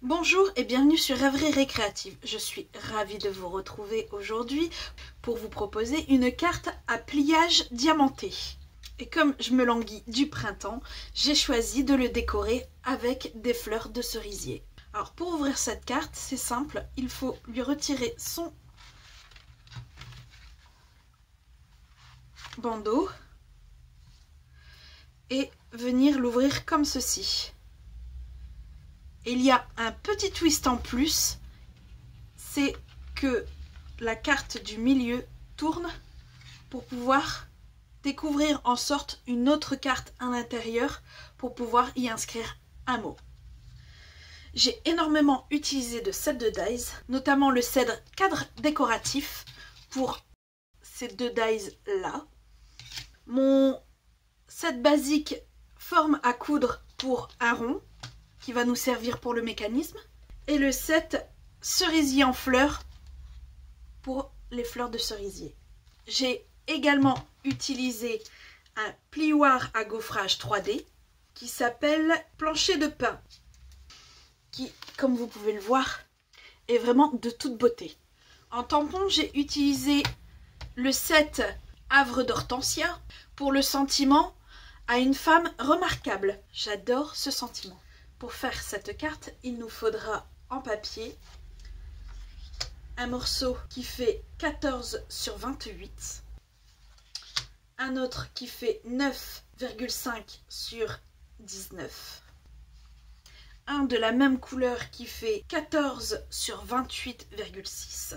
Bonjour et bienvenue sur Rêverie Récréative. Je suis ravie de vous retrouver aujourd'hui pour vous proposer une carte à pliage diamanté. Et comme je me languis du printemps, j'ai choisi de le décorer avec des fleurs de cerisier. Alors pour ouvrir cette carte, c'est simple, il faut lui retirer son bandeau et venir l'ouvrir comme ceci. Il y a un petit twist en plus, c'est que la carte du milieu tourne pour pouvoir découvrir en sorte une autre carte à l'intérieur pour pouvoir y inscrire un mot. J'ai énormément utilisé de set de dies, notamment le cèdre cadre décoratif pour ces deux dies là. Mon set basique forme à coudre pour un rond qui va nous servir pour le mécanisme et le set cerisier en fleurs pour les fleurs de cerisier. J'ai également utilisé un plioir à gaufrage 3D qui s'appelle plancher de pin qui, comme vous pouvez le voir, est vraiment de toute beauté. En tampon, j'ai utilisé le set Havre d'Hortensia pour le sentiment à une femme remarquable. J'adore ce sentiment. Pour faire cette carte, il nous faudra en papier un morceau qui fait 14 sur 28, un autre qui fait 9,5 sur 19, un de la même couleur qui fait 14 sur 28,6,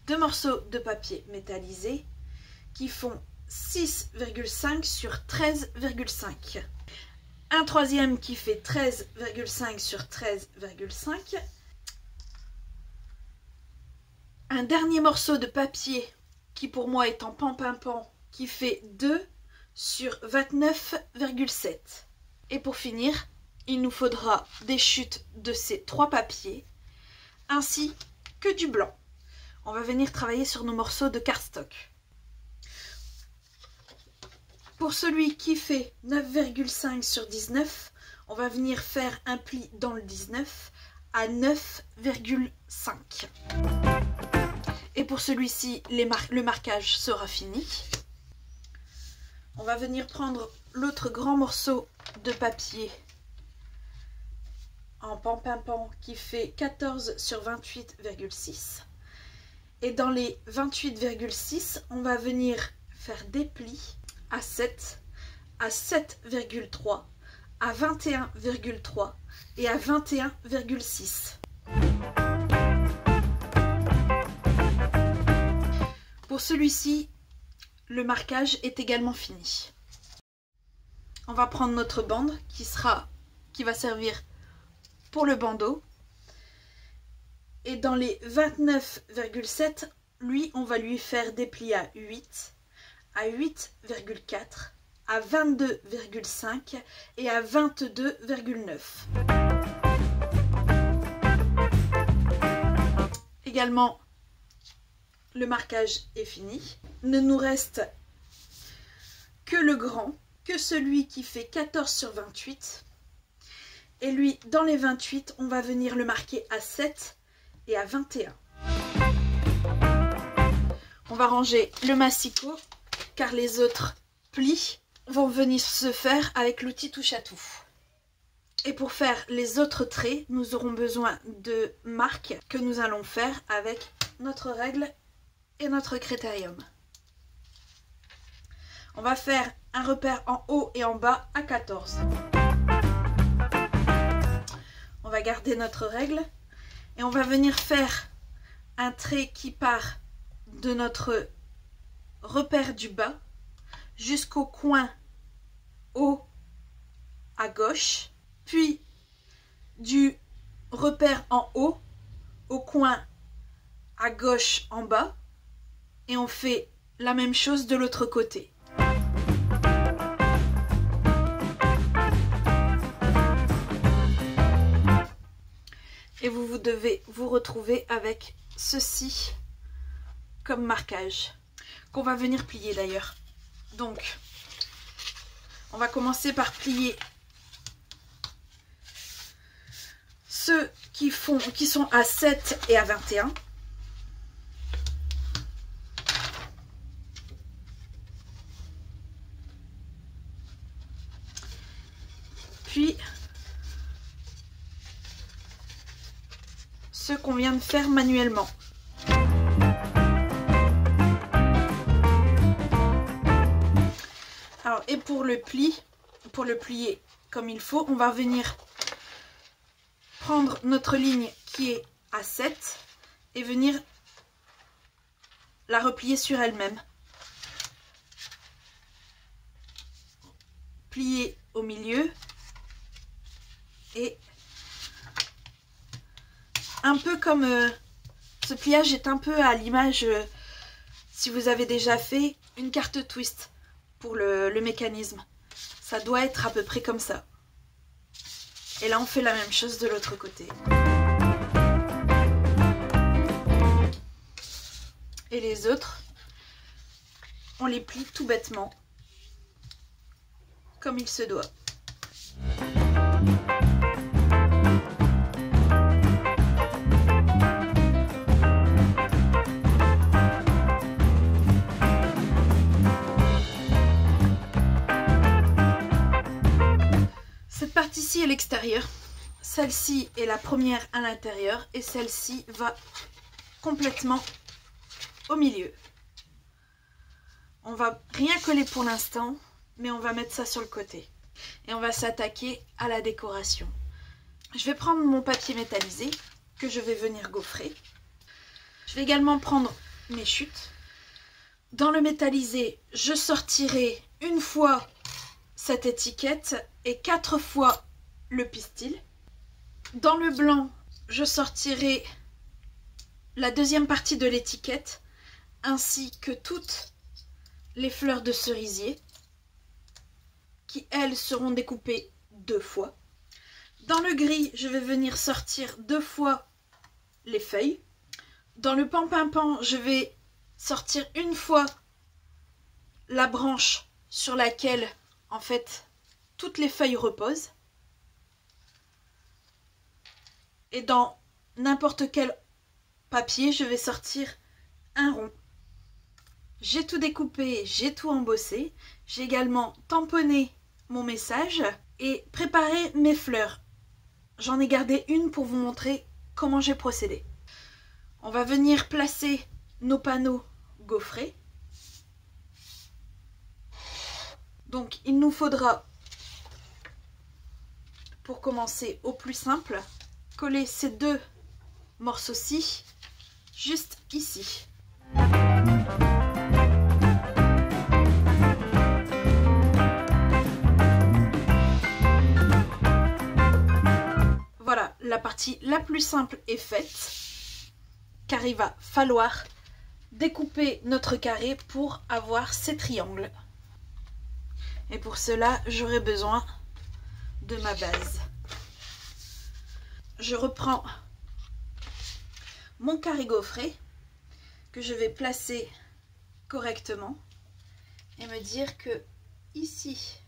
deux morceaux de papier métallisé qui font 6,5 sur 13,5, un troisième qui fait 13,5 sur 13,5, un dernier morceau de papier qui pour moi est en pan-pan-pan qui fait 2 sur 29,7. Et pour finir, il nous faudra des chutes de ces trois papiers ainsi que du blanc. On va venir travailler sur nos morceaux de cardstock. Pour celui qui fait 9,5 sur 19, on va venir faire un pli dans le 19 à 9,5. Et pour celui-ci, le marquage sera fini. On va venir prendre l'autre grand morceau de papier en pan-pan-pan qui fait 14 sur 28,6. Et dans les 28,6, on va venir faire des plis à 7, à 7,3, à 21,3 et à 21,6. Pour celui-ci, le marquage est également fini. On va prendre notre bande qui va servir pour le bandeau. Et dans les 29,7, lui, on va lui faire des plis à 8, à 8,4, à 22,5 et à 22,9. Également, le marquage est fini. Il ne nous reste que le grand, que celui qui fait 14 sur 28. Et lui, dans les 28, on va venir le marquer à 7 et à 21. On va ranger le massicot car les autres plis vont venir se faire avec l'outil touche à tout. Et pour faire les autres traits, nous aurons besoin de marques que nous allons faire avec notre règle et notre critérium. On va faire un repère en haut et en bas à 14. On va garder notre règle et on va venir faire un trait qui part de notre repère du bas jusqu'au coin haut à gauche, puis du repère en haut au coin à gauche en bas, et on fait la même chose de l'autre côté. Et vous devez vous retrouver avec ceci comme marquage, qu'on va venir plier d'ailleurs. Donc, on va commencer par plier ceux qui sont à 7 et à 21. Puis ceux qu'on vient de faire manuellement. Alors, et pour le plier comme il faut, on va venir prendre notre ligne qui est à 7 et venir la replier sur elle-même. Plier au milieu et un peu comme ce pliage est un peu à l'image, si vous avez déjà fait une carte twist pour le mécanisme. Ça doit être à peu près comme ça. Et là on fait la même chose de l'autre côté. Et les autres, on les plie tout bêtement, comme il se doit. Cette partie-ci est l'extérieur, celle-ci est la première à l'intérieur et celle-ci va complètement au milieu. On va rien coller pour l'instant, mais on va mettre ça sur le côté. Et on va s'attaquer à la décoration. Je vais prendre mon papier métallisé que je vais venir gaufrer. Je vais également prendre mes chutes. Dans le métallisé, je sortirai une fois cette étiquette et 4 fois le pistil. Dans le blanc, je sortirai la deuxième partie de l'étiquette ainsi que toutes les fleurs de cerisier qui, elles, seront découpées 2 fois. Dans le gris, je vais venir sortir 2 fois les feuilles. Dans le pan-pin-pan, je vais sortir une fois la branche sur laquelle, en fait, toutes les feuilles reposent. Et dans n'importe quel papier, je vais sortir un rond. J'ai tout découpé, j'ai tout embossé. J'ai également tamponné mon message et préparé mes fleurs. J'en ai gardé une pour vous montrer comment j'ai procédé. On va venir placer nos panneaux gaufrés. Donc il nous faudra, pour commencer au plus simple, coller ces 2 morceaux-ci juste ici. Voilà, la partie la plus simple est faite, car il va falloir découper notre carré pour avoir ces triangles. Et pour cela, j'aurai besoin de ma base. Je reprends mon carré gaufré que je vais placer correctement et me dire que ici,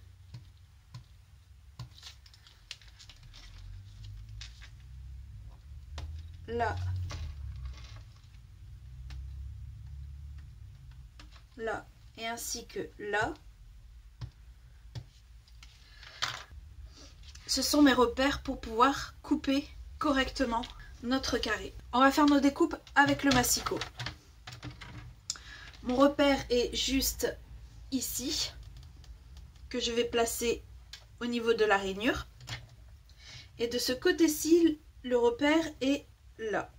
là, là et ainsi que là, ce sont mes repères pour pouvoir couper correctement notre carré. On va faire nos découpes avec le massicot. Mon repère est juste ici, que je vais placer au niveau de la rainure. Et de ce côté-ci, le repère est là.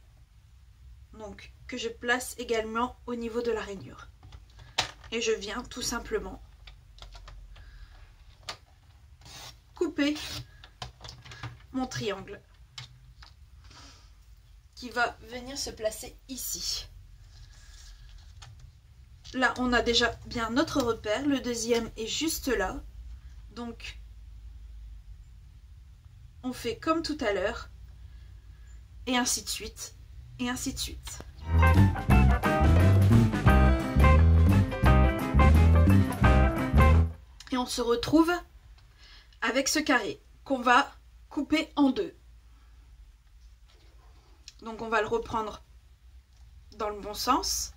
Donc, que je place également au niveau de la rainure. Et je viens tout simplement couper mon triangle qui va venir se placer ici. Là, on a déjà bien notre repère. Le deuxième est juste là. Donc, on fait comme tout à l'heure. Et ainsi de suite. Et ainsi de suite. Et on se retrouve avec ce carré qu'on va couper en 2. Donc on va le reprendre dans le bon sens.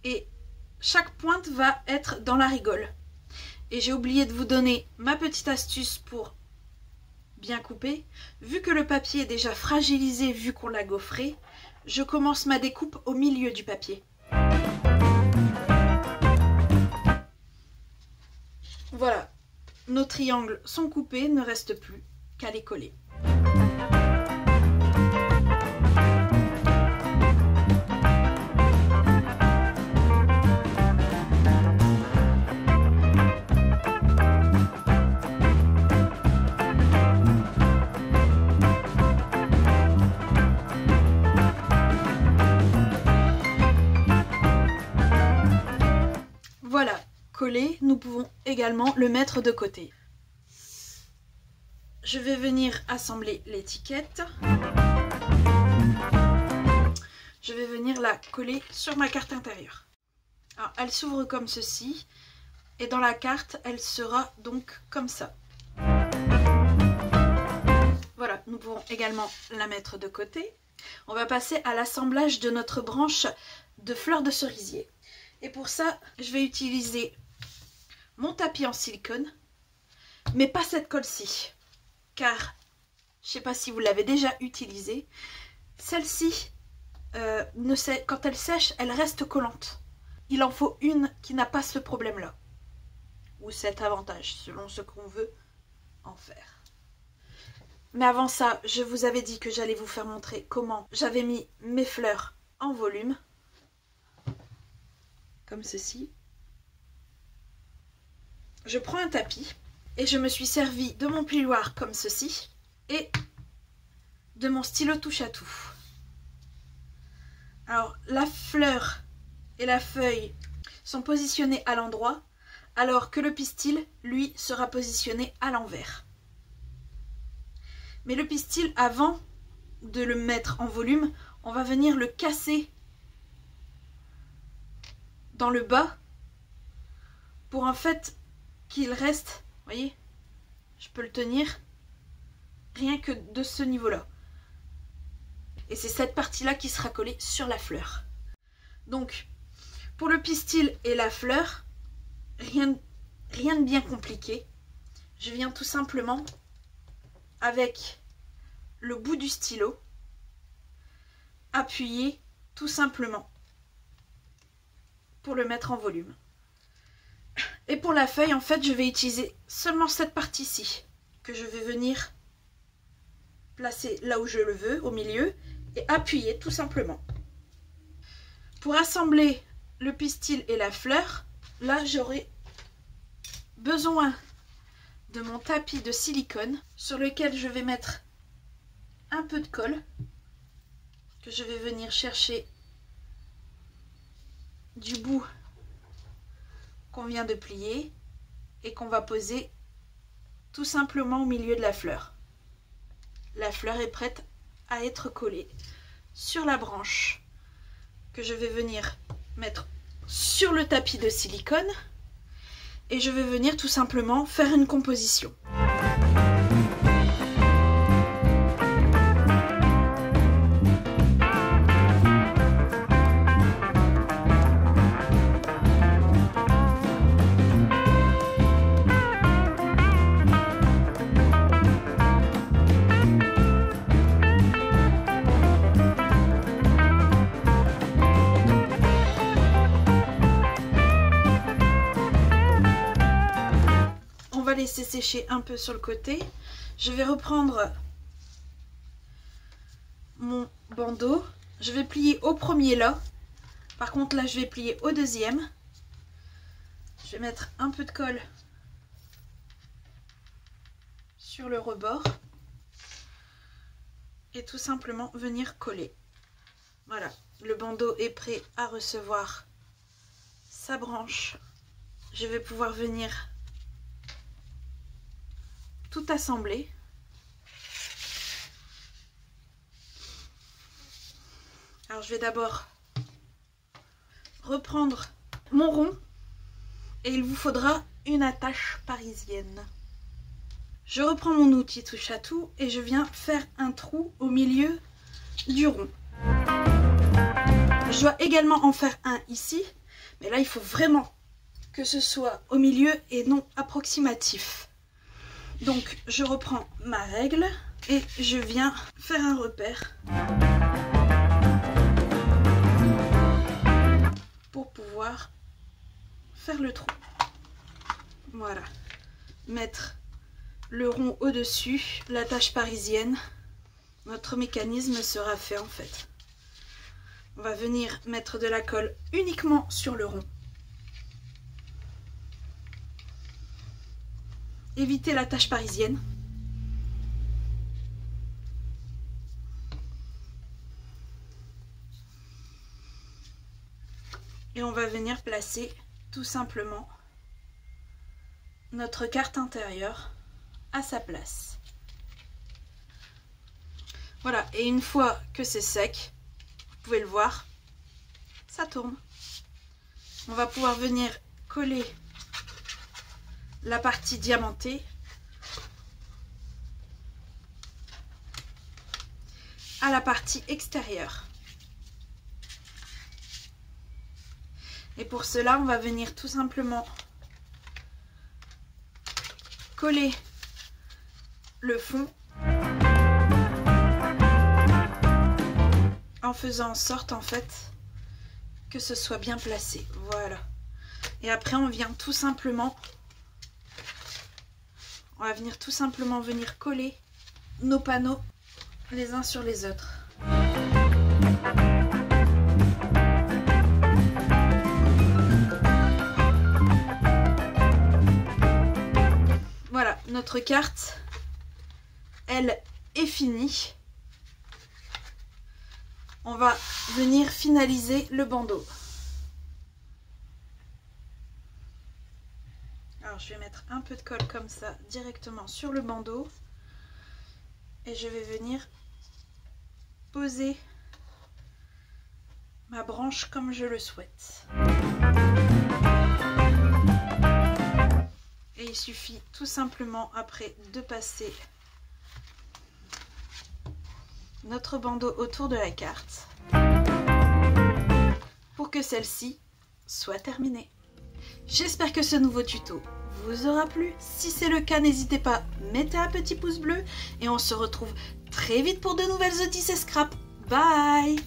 Et chaque pointe va être dans la rigole. Et j'ai oublié de vous donner ma petite astuce pour bien couper. Vu que le papier est déjà fragilisé, vu qu'on l'a gaufré, je commence ma découpe au milieu du papier. Voilà, nos triangles sont coupés, ne reste plus qu'à les coller. Voilà, collé, nous pouvons également le mettre de côté. Je vais venir assembler l'étiquette. Je vais venir la coller sur ma carte intérieure. Alors, elle s'ouvre comme ceci et dans la carte, elle sera donc comme ça. Voilà, nous pouvons également la mettre de côté. On va passer à l'assemblage de notre branche de fleurs de cerisier. Et pour ça, je vais utiliser mon tapis en silicone, mais pas cette colle-ci, car je ne sais pas si vous l'avez déjà utilisée. Celle-ci, quand elle sèche, elle reste collante. Il en faut une qui n'a pas ce problème-là, ou cet avantage, selon ce qu'on veut en faire. Mais avant ça, je vous avais dit que j'allais vous faire montrer comment j'avais mis mes fleurs en volume. Comme ceci. Je prends un tapis et je me suis servi de mon plioir comme ceci et de mon stylo touche à tout. Alors la fleur et la feuille sont positionnées à l'endroit alors que le pistil, lui, sera positionné à l'envers. Mais le pistil, avant de le mettre en volume, on va venir le casser dans le bas pour en fait qu'il reste, vous voyez, je peux le tenir rien que de ce niveau-là. Et c'est cette partie-là qui sera collée sur la fleur. Donc, pour le pistil et la fleur, rien de bien compliqué. Je viens tout simplement avec le bout du stylo appuyer tout simplement pour le mettre en volume. Et pour la feuille, en fait, je vais utiliser seulement cette partie-ci que je vais venir placer là où je le veux, au milieu, et appuyer tout simplement. Pour assembler le pistil et la fleur, là, j'aurai besoin de mon tapis de silicone sur lequel je vais mettre un peu de colle que je vais venir chercher du bout qu'on vient de plier et qu'on va poser tout simplement au milieu de la fleur. La fleur est prête à être collée sur la branche que je vais venir mettre sur le tapis de silicone et je vais venir tout simplement faire une composition. Laisser sécher un peu sur le côté. Je vais reprendre mon bandeau. Je vais plier au premier là. Par contre là je vais plier au deuxième. Je vais mettre un peu de colle sur le rebord et tout simplement venir coller. Voilà, le bandeau est prêt à recevoir sa branche. Je vais pouvoir venir tout assembler. Alors je vais d'abord reprendre mon rond et il vous faudra une attache parisienne. Je reprends mon outil touche à tout et je viens faire un trou au milieu du rond. Je dois également en faire un ici, mais là il faut vraiment que ce soit au milieu et non approximatif. Donc je reprends ma règle et je viens faire un repère pour pouvoir faire le trou. Voilà, mettre le rond au-dessus, la tâche parisienne, notre mécanisme sera fait en fait. On va venir mettre de la colle uniquement sur le rond. Éviter la tâche parisienne. Et on va venir placer tout simplement notre carte intérieure à sa place. Voilà, et une fois que c'est sec, vous pouvez le voir, ça tourne. On va pouvoir venir coller la partie diamantée à la partie extérieure. Et pour cela, on va venir tout simplement coller le fond en faisant en sorte en fait que ce soit bien placé. Voilà. Et après on vient tout simplement, on va venir tout simplement venir coller nos panneaux les uns sur les autres. Voilà, notre carte, elle est finie. On va venir finaliser le bandeau. Alors je vais mettre un peu de colle comme ça directement sur le bandeau et je vais venir poser ma branche comme je le souhaite. Et il suffit tout simplement après de passer notre bandeau autour de la carte pour que celle-ci soit terminée. J'espère que ce nouveau tuto vous aura plu. Si c'est le cas, n'hésitez pas, mettez un petit pouce bleu et on se retrouve très vite pour de nouvelles Odyssées Scrap. Bye!